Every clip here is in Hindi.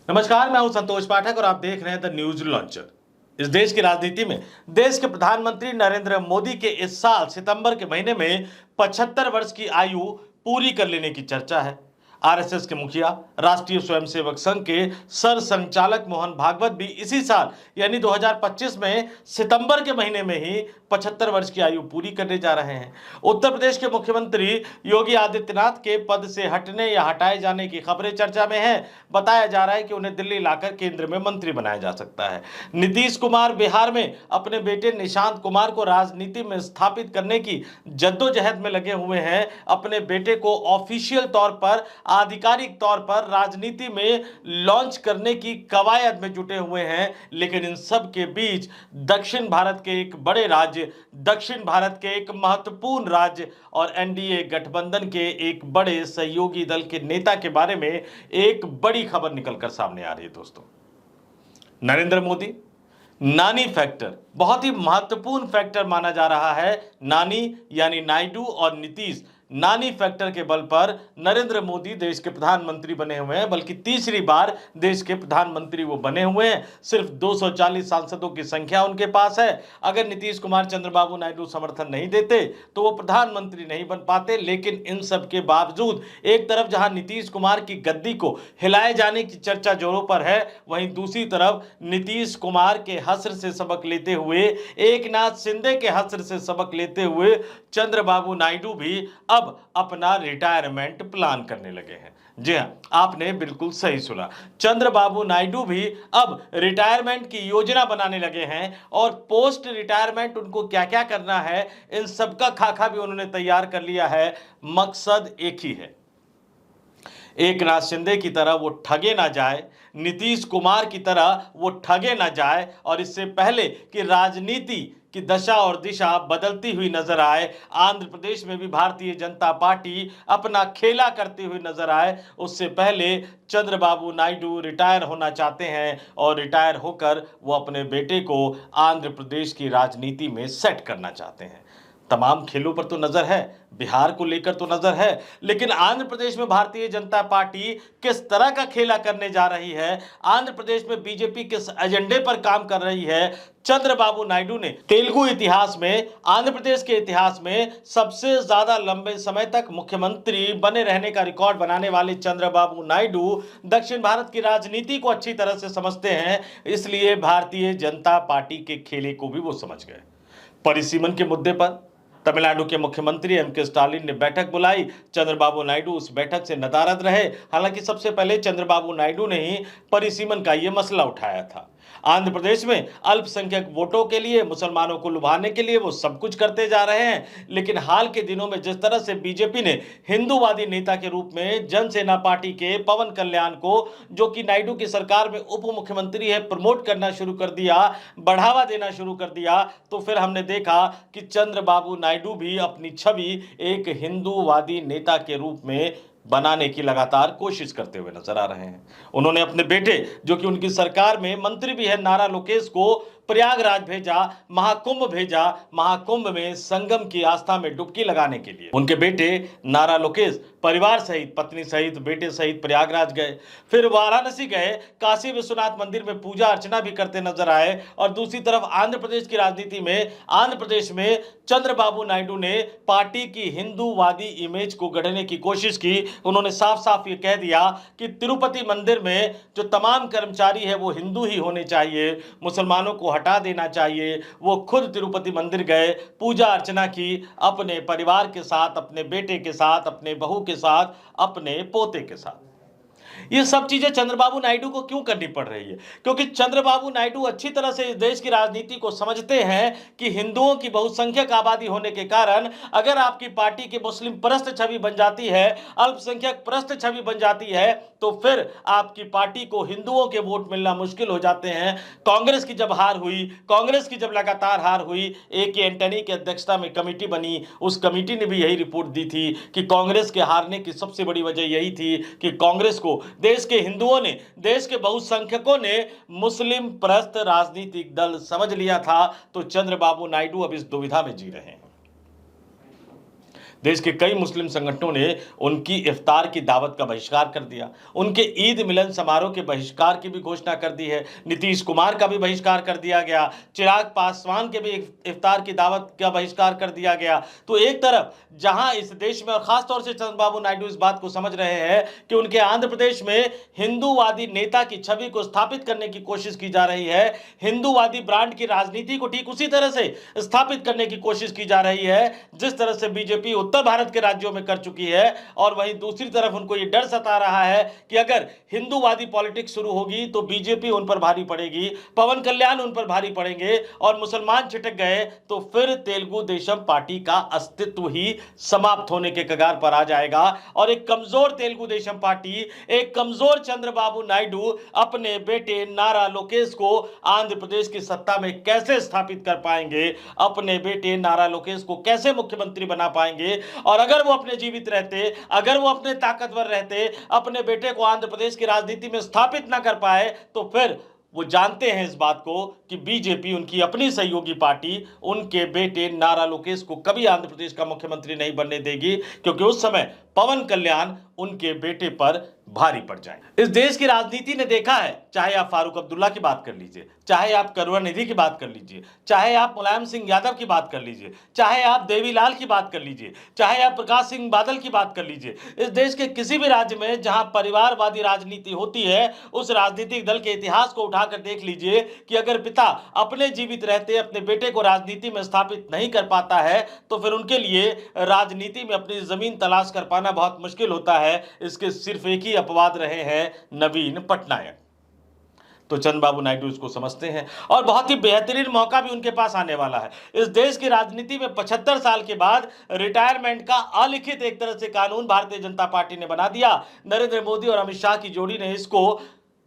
नमस्कार, मैं हूं संतोष पाठक और आप देख रहे हैं द न्यूज लॉन्चर। इस देश की राजनीति में देश के प्रधानमंत्री नरेंद्र मोदी के इस साल सितंबर के महीने में 75 वर्ष की आयु पूरी कर लेने की चर्चा है। आरएसएस के मुखिया, राष्ट्रीय स्वयंसेवक संघ के सर संचालक मोहन भागवत भी इसी साल यानी 2025 में सितंबर के महीने में ही 75 वर्ष की आयु पूरी करने जा रहे हैं। उत्तर प्रदेश के मुख्यमंत्री योगी आदित्यनाथ के पद से हटने या हटाए जाने की खबरें चर्चा में हैं। बताया जा रहा है कि उन्हें दिल्ली लाकर केंद्र में मंत्री बनाया जा सकता है। नीतीश कुमार बिहार में अपने बेटे निशांत कुमार को राजनीति में स्थापित करने की जद्दोजहद में लगे हुए हैं। अपने बेटे को ऑफिशियल तौर पर, आधिकारिक तौर पर राजनीति में लॉन्च करने की कवायद में जुटे हुए हैं। लेकिन इन सब के बीच दक्षिण भारत के एक बड़े राज्य, दक्षिण भारत के एक महत्वपूर्ण राज्य और एनडीए गठबंधन के एक बड़े सहयोगी दल के नेता के बारे में एक बड़ी खबर निकलकर सामने आ रही है। दोस्तों, नरेंद्र मोदी नानी फैक्टर बहुत ही महत्वपूर्ण फैक्टर माना जा रहा है। नानी यानी नायडू और नीतीश, नानी फैक्टर के बल पर नरेंद्र मोदी देश के प्रधानमंत्री बने हुए हैं, बल्कि तीसरी बार देश के प्रधानमंत्री वो बने हुए हैं। सिर्फ 240 सांसदों की संख्या उनके पास है। अगर नीतीश कुमार, चंद्रबाबू नायडू समर्थन नहीं देते तो वो प्रधानमंत्री नहीं बन पाते। लेकिन इन सब के बावजूद एक तरफ जहां नीतीश कुमार की गद्दी को हिलाए जाने की चर्चा जोरों पर है, वहीं दूसरी तरफ नीतीश कुमार के हश्र से सबक लेते हुए, एकनाथ शिंदे के हश्र से सबक लेते हुए चंद्रबाबू नायडू भी अब अपना रिटायरमेंट प्लान करने लगे हैं। जी हां, आपने बिल्कुल सही सुना। चंद्रबाबू नायडू भी अब रिटायरमेंट की योजना बनाने लगे हैं और पोस्ट रिटायरमेंट उनको क्या क्या करना है, इन सबका खाका भी उन्होंने तैयार कर लिया है। मकसद एक ही है, एकनाथ शिंदे की तरह वो ठगे ना जाए, नीतीश कुमार की तरह वो ठगे ना जाए, और इससे पहले कि राजनीति की दशा और दिशा बदलती हुई नजर आए, आंध्र प्रदेश में भी भारतीय जनता पार्टी अपना खेला करती हुई नजर आए, उससे पहले चंद्रबाबू नायडू रिटायर होना चाहते हैं और रिटायर होकर वो अपने बेटे को आंध्र प्रदेश की राजनीति में सेट करना चाहते हैं। तमाम खेलों पर तो नजर है, बिहार को लेकर तो नजर है, लेकिन आंध्र प्रदेश में भारतीय जनता पार्टी किस तरह का खेला करने जा रही है, आंध्र प्रदेश में बीजेपी किस एजेंडे पर काम कर रही है। चंद्रबाबू नायडू ने तेलुगु इतिहास में, आंध्र प्रदेश के इतिहास में सबसे ज्यादा लंबे समय तक मुख्यमंत्री बने रहने का रिकॉर्ड बनाने वाले चंद्रबाबू नायडू दक्षिण भारत की राजनीति को अच्छी तरह से समझते हैं। इसलिए भारतीय जनता पार्टी के खेले को भी वो समझ गए। परिसीमन के मुद्दे पर तमिलनाडु के मुख्यमंत्री एम.के. स्टालिन ने बैठक बुलाई। चंद्रबाबू नायडू उस बैठक से नदारद रहे। हालांकि सबसे पहले चंद्रबाबू नायडू ने ही परिसीमन का यह मसला उठाया था। आंध्र प्रदेश में अल्पसंख्यक वोटों के लिए, मुसलमानों को लुभाने के लिए वो सब कुछ करते जा रहे हैं। लेकिन हाल के दिनों में जिस तरह से बीजेपी ने हिंदूवादी नेता के रूप में जनसेना पार्टी के पवन कल्याण को, जो कि नायडू की सरकार में उप मुख्यमंत्री है, प्रमोट करना शुरू कर दिया, बढ़ावा देना शुरू कर दिया, तो फिर हमने देखा कि चंद्रबाबू नायडू भी अपनी छवि एक हिंदूवादी नेता के रूप में बनाने की लगातार कोशिश करते हुए नजर आ रहे हैं। उन्होंने अपने बेटे, जो कि उनकी सरकार में मंत्री भी है, नारा लोकेश को प्रयागराज भेजा, महाकुंभ भेजा, महाकुंभ में संगम की आस्था में डुबकी लगाने के लिए। उनके बेटे नारा लोकेश परिवार सहित, पत्नी सहित, बेटे सहित प्रयागराज गए, फिर वाराणसी गए, काशी विश्वनाथ मंदिर में पूजा अर्चना भी करते नजर आए। और दूसरी तरफ आंध्र प्रदेश की राजनीति में, आंध्र प्रदेश में चंद्रबाबू नायडू ने पार्टी की हिंदूवादी इमेज को गढ़ने की कोशिश की। उन्होंने साफ साफ ये कह दिया कि तिरुपति मंदिर में जो तमाम कर्मचारी है वो हिंदू ही होने चाहिए, मुसलमानों को हटा देना चाहिए। वो खुद तिरुपति मंदिर गए, पूजा अर्चना की, अपने परिवार के साथ, अपने बेटे के साथ, अपने बहू के साथ, अपने पोते के साथ। ये सब चीजें चंद्रबाबू नायडू को क्यों करनी पड़ रही है? क्योंकि चंद्रबाबू नायडू अच्छी तरह से इस देश की राजनीति को समझते हैं कि हिंदुओं की बहुसंख्यक आबादी होने के कारण अगर आपकी पार्टी की मुस्लिम परस्त छवि बन जाती है, अल्पसंख्यक परस्त छवि बन जाती है, तो फिर आपकी पार्टी को हिंदुओं के वोट मिलना मुश्किल हो जाते हैं। कांग्रेस की जब हार हुई, कांग्रेस की जब लगातार हार हुई, ए.के. एंटनी की अध्यक्षता में कमेटी बनी, उस कमेटी ने भी यही रिपोर्ट दी थी कि कांग्रेस के हारने की सबसे बड़ी वजह यही थी कि कांग्रेस को देश के हिंदुओं ने, देश के बहुसंख्यकों ने मुस्लिम परस्त राजनीतिक दल समझ लिया था। तो चंद्रबाबू नायडू अब इस दुविधा में जी रहे हैं। देश के कई मुस्लिम संगठनों ने उनकी इफ्तार की दावत का बहिष्कार कर दिया, उनके ईद मिलन समारोह के बहिष्कार की भी घोषणा कर दी है, नीतीश कुमार का भी बहिष्कार कर दिया गया, चिराग पासवान के भी इफ्तार की दावत का बहिष्कार कर दिया गया। तो एक तरफ जहां इस देश में और खासतौर से चंद्रबाबू नायडू इस बात को समझ रहे हैं कि उनके आंध्र प्रदेश में हिंदूवादी नेता की छवि को स्थापित करने की कोशिश की जा रही है, हिंदूवादी ब्रांड की राजनीति को ठीक उसी तरह से स्थापित करने की कोशिश की जा रही है जिस तरह से बीजेपी उत्तर भारत के राज्यों में कर चुकी है। और वहीं दूसरी तरफ उनको यह डर सता रहा है कि अगर हिंदूवादी पॉलिटिक्स शुरू होगी तो बीजेपी उन पर भारी पड़ेगी, पवन कल्याण उन पर भारी पड़ेंगे और मुसलमान छिटक गए तो फिर तेलुगु देशम पार्टी का अस्तित्व ही समाप्त होने के कगार पर आ जाएगा। और एक कमजोर तेलुगु देशम पार्टी, एक कमजोर चंद्रबाबू नायडू अपने बेटे नारा लोकेश को आंध्र प्रदेश की सत्ता में कैसे स्थापित कर पाएंगे, अपने बेटे नारा लोकेश को कैसे मुख्यमंत्री बना पाएंगे। और अगर वो अपने जीवित रहते, अगर वो अपने ताकतवर रहते, अपने बेटे को आंध्र प्रदेश की राजनीति में स्थापित ना कर पाए तो फिर वो जानते हैं इस बात को कि बीजेपी उनकी अपनी सहयोगी पार्टी उनके बेटे नारा लोकेश को कभी आंध्र प्रदेश का मुख्यमंत्री नहीं बनने देगी, क्योंकि उस समय पवन कल्याण उनके बेटे पर भारी पड़ जाए। इस देश की राजनीति ने देखा है, चाहे आप फारूक अब्दुल्ला की बात कर लीजिए, चाहे आप करुणानिधि की बात कर लीजिए, चाहे आप मुलायम सिंह यादव की बात कर लीजिए, चाहे आप देवीलाल की बात कर लीजिए, चाहे आप प्रकाश सिंह बादल की बात कर लीजिए, इस देश के किसी भी राज्य में जहां परिवारवादी राजनीति होती है उस राजनीतिक दल के इतिहास को उठाकर देख लीजिए कि अगर पिता अपने जीवित रहते अपने बेटे को राजनीति में स्थापित नहीं कर पाता है तो फिर उनके लिए राजनीति में अपनी जमीन तलाश कर पाना बहुत मुश्किल होता है। इसके सिर्फ एक ही अपवाद रहे हैं, नवीन पटनायक। तो चंद्रबाबू नायडू इसको समझते हैं और बहुत ही बेहतरीन मौका भी उनके पास आने वाला है। इस देश की राजनीति में 75 साल के बाद रिटायरमेंट का अलिखित एक तरह से कानून भारतीय जनता पार्टी ने बना दिया। नरेंद्र मोदी और अमित शाह की जोड़ी ने इसको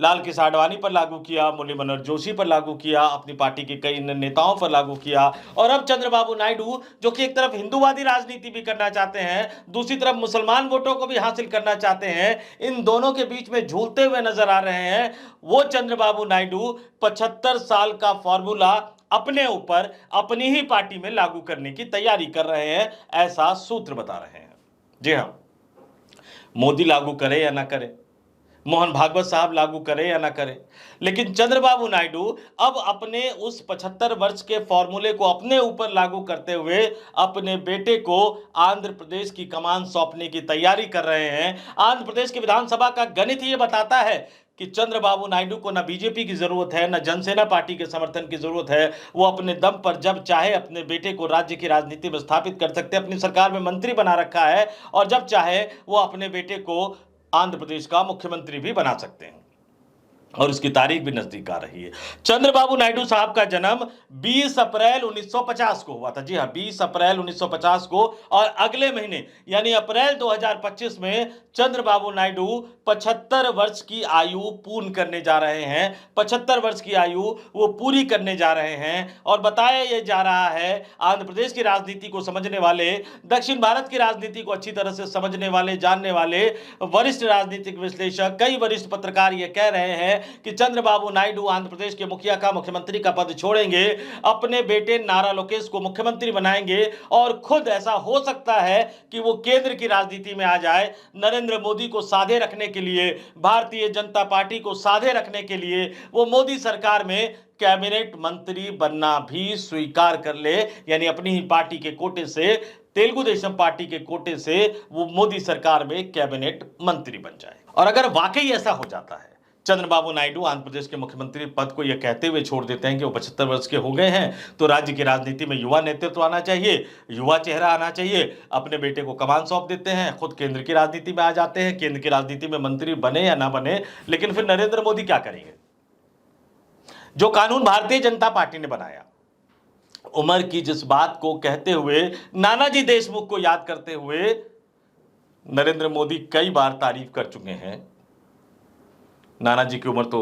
लाल कृष्ण आडवाणी पर लागू किया, मुरली मनोहर जोशी पर लागू किया, अपनी पार्टी के कई नेताओं पर लागू किया। और अब चंद्रबाबू नायडू जो कि एक तरफ हिंदूवादी राजनीति भी करना चाहते हैं, दूसरी तरफ मुसलमान वोटों को भी हासिल करना चाहते हैं, इन दोनों के बीच में झूलते हुए नजर आ रहे हैं। वो चंद्रबाबू नायडू 75 साल का फॉर्मूला अपने ऊपर अपनी ही पार्टी में लागू करने की तैयारी कर रहे हैं, ऐसा सूत्र बता रहे हैं। जी हां, मोदी लागू करे या ना करे, मोहन भागवत साहब लागू करें या ना करें, लेकिन चंद्रबाबू नायडू अब अपने उस 75 वर्ष के फॉर्मूले को अपने ऊपर लागू करते हुए अपने बेटे को आंध्र प्रदेश की कमान सौंपने की तैयारी कर रहे हैं। आंध्र प्रदेश की विधानसभा का गणित ये बताता है कि चंद्रबाबू नायडू को ना बीजेपी की जरूरत है, ना जनसेना पार्टी के समर्थन की जरूरत है। वो अपने दम पर जब चाहे अपने बेटे को राज्य की राजनीति में स्थापित कर सकते हैं, अपनी सरकार में मंत्री बना रखा है, और जब चाहे वो अपने बेटे को आंध्र प्रदेश का मुख्यमंत्री भी बना सकते हैं। और उसकी तारीख भी नजदीक आ रही है। चंद्रबाबू नायडू साहब का जन्म 20 अप्रैल 1950 को हुआ था। जी हां, 20 अप्रैल 1950 को, और अगले महीने यानी अप्रैल 2025 में चंद्रबाबू नायडू 75 वर्ष की आयु पूर्ण करने जा रहे हैं। 75 वर्ष की आयु वो पूरी करने जा रहे हैं। और बताया यह जा रहा है, आंध्र प्रदेश की राजनीति को समझने वाले, दक्षिण भारत की राजनीति को अच्छी तरह से समझने वाले, जानने वाले वरिष्ठ राजनीतिक विश्लेषक, कई वरिष्ठ पत्रकार ये कह रहे हैं कि चंद्रबाबू नायडू आंध्र प्रदेश के मुखिया का मुख्यमंत्री का पद छोड़ेंगे, अपने बेटे नारा लोकेश को मुख्यमंत्री बनाएंगे, और खुद ऐसा हो सकता है कि वो केंद्र की राजनीति में आ जाए। नरेंद्र मोदी को साधे रखने के लिए, भारतीय जनता पार्टी को साधे रखने के लिए वो मोदी सरकार में कैबिनेट मंत्री बनना भी स्वीकार कर ले, यानी अपनी ही पार्टी के कोटे से, तेलुगु देशम पार्टी के कोटे से वो मोदी सरकार में कैबिनेट मंत्री बन जाए। और अगर वाकई ऐसा हो जाता है, चंद्रबाबू नायडू आंध्र प्रदेश के मुख्यमंत्री पद को यह कहते हुए छोड़ देते हैं कि वो 75 वर्ष के हो गए हैं, तो राज्य की राजनीति में युवा नेतृत्व आना चाहिए, युवा चेहरा आना चाहिए, अपने बेटे को कमान सौंप देते हैं, खुद केंद्र की राजनीति में आ जाते हैं। केंद्र की राजनीति में मंत्री बने या ना बने, लेकिन फिर नरेंद्र मोदी क्या करेंगे? जो कानून भारतीय जनता पार्टी ने बनाया, उम्र की जिस बात को कहते हुए, नानाजी देशमुख को याद करते हुए नरेंद्र मोदी कई बार तारीफ कर चुके हैं। नानाजी की उम्र तो,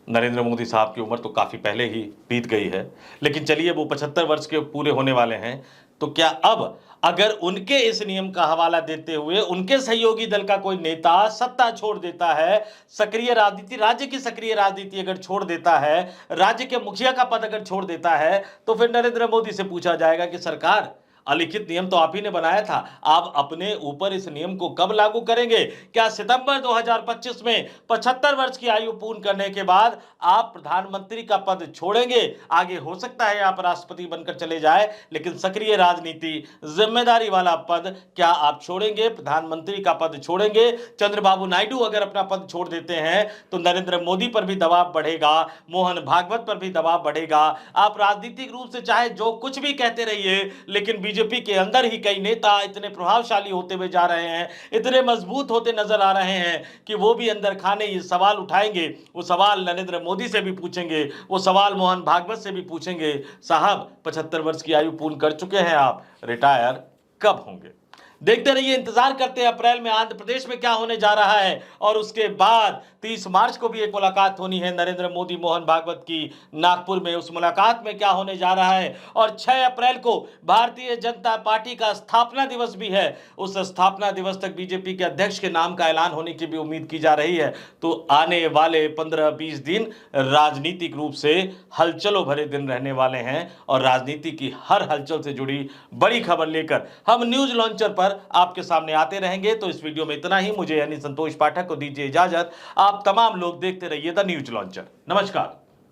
नरेंद्र मोदी साहब की उम्र तो काफ़ी पहले ही बीत गई है, लेकिन चलिए वो 75 वर्ष के पूरे होने वाले हैं, तो क्या अब अगर उनके इस नियम का हवाला देते हुए उनके सहयोगी दल का कोई नेता सत्ता छोड़ देता है, सक्रिय राजनीति, राज्य की सक्रिय राजनीति अगर छोड़ देता है, राज्य के मुखिया का पद अगर छोड़ देता है, तो फिर नरेंद्र मोदी से पूछा जाएगा कि सरकार अलिखित नियम तो आप ही ने बनाया था, आप अपने ऊपर इस नियम को कब लागू करेंगे? क्या सितंबर 2025 में 75 वर्ष की आयु पूर्ण करने के बाद आप प्रधानमंत्री का पद छोड़ेंगे? आगे हो सकता है आप राष्ट्रपति बनकर चले जाए, लेकिन सक्रिय राजनीति, जिम्मेदारी वाला पद क्या आप छोड़ेंगे? प्रधानमंत्री का पद छोड़ेंगे? चंद्रबाबू नायडू अगर अपना पद छोड़ देते हैं तो नरेंद्र मोदी पर भी दबाव बढ़ेगा, मोहन भागवत पर भी दबाव बढ़ेगा। आप राजनीतिक रूप से चाहे जो कुछ भी कहते रहिए, लेकिन बीजेपी के अंदर ही कई नेता इतने प्रभावशाली होते हुए जा रहे हैं, इतने मजबूत होते नजर आ रहे हैं कि वो भी अंदर खाने ये सवाल उठाएंगे। वो सवाल नरेंद्र मोदी से भी पूछेंगे, वो सवाल मोहन भागवत से भी पूछेंगे, साहब 75 वर्ष की आयु पूर्ण कर चुके हैं आप, रिटायर कब होंगे? देखते रहिए, इंतजार करते हैं अप्रैल में आंध्र प्रदेश में क्या होने जा रहा है, और उसके बाद 30 मार्च को भी एक मुलाकात होनी है नरेंद्र मोदी मोहन भागवत की नागपुर में। उस मुलाकात में क्या होने जा रहा है, और 6 अप्रैल को भारतीय जनता पार्टी का स्थापना दिवस भी है। उस स्थापना दिवस तक बीजेपी के अध्यक्ष के नाम का ऐलान होने की भी उम्मीद की जा रही है। तो आने वाले 15-20 दिन राजनीतिक रूप से हलचलों भरे दिन रहने वाले हैं, और राजनीति की हर हलचल से जुड़ी बड़ी खबर लेकर हम न्यूज लॉन्चर पर आपके सामने आते रहेंगे। तो इस वीडियो में इतना ही। मुझे यानी संतोष पाठक को दीजिए इजाजत। आप तमाम लोग देखते रहिए द न्यूज लॉन्चर। नमस्कार।